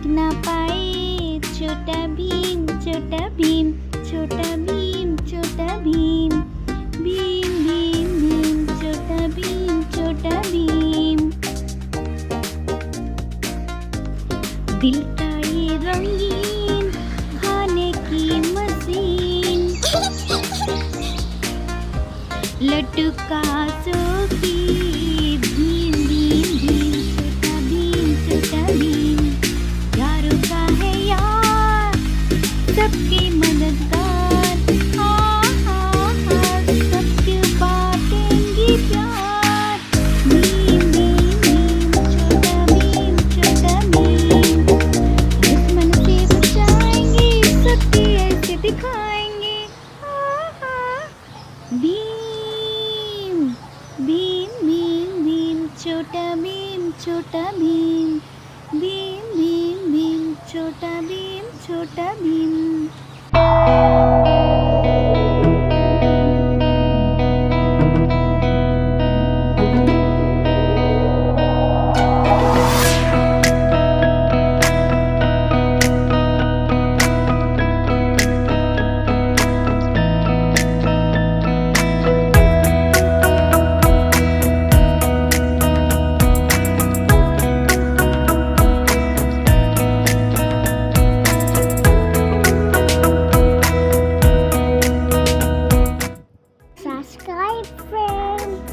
भाग ना पाए छोटा भीम, छोटा भीम, छोटा भीम, छोटा भीम। भीम भीम भीम, छोटा भीम, छोटा भीम। दिल का ये रंगीन खाने की मशीन, लड्डू का सोफी। भीम भीम भीम, छोटा भीम, यारों का है यार, सबके मददगार। हाँ हाँ हाँ, सबके बांटेंगे प्यार। भीम भीम भीम, छोटा भीम, दुश्मन से बचाएंगे, सबके ऐसे दिखाएंगे। हाँ हाँ, भीम भीम भीम भीम, छोटा भीम, छोटा भीम। भीम भीम भीम, छोटा भीम, छोटा Bhim. Subscribe, friends.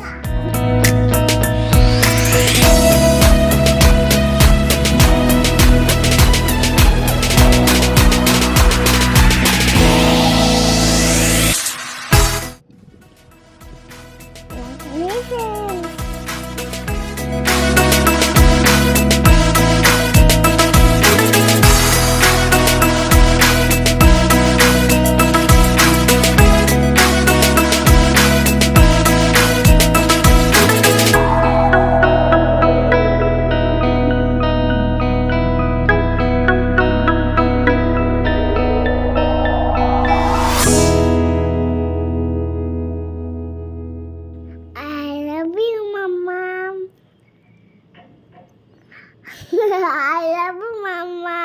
Listen. I love you, Mama. I love you, Mama.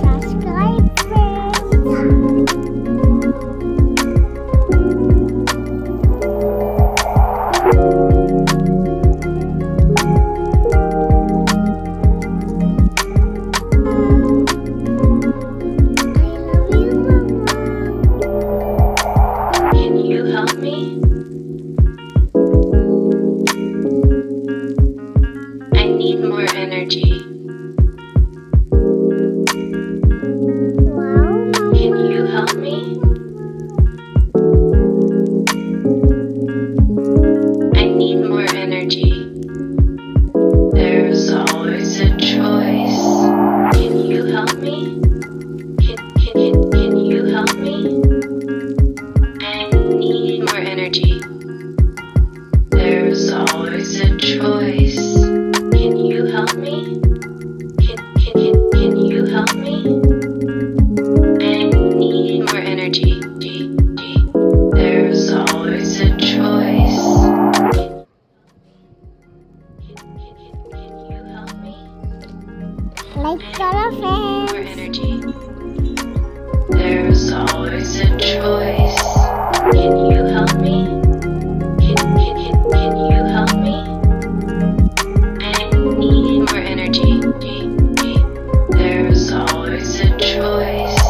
Subscribe, friends. I love you, Mama. Can you help me? I need more energy. Wow, Mama. Can you help me? I need more energy. There's always a choice. Can you help me? Can you help me? I need more energy. There's always a choice. Can you help me? Can you help me? I need more energy. There's always a choice. Can you help me? Like color, More friends. energy. There's always a choice. Can you help me? Can you help me? I need more energy. There's always a choice.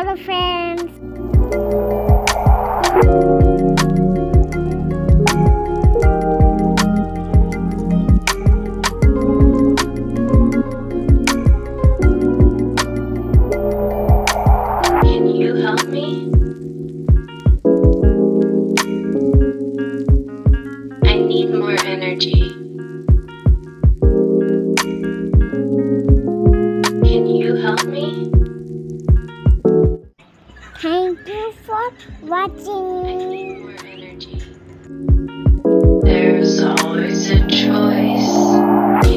করো friends.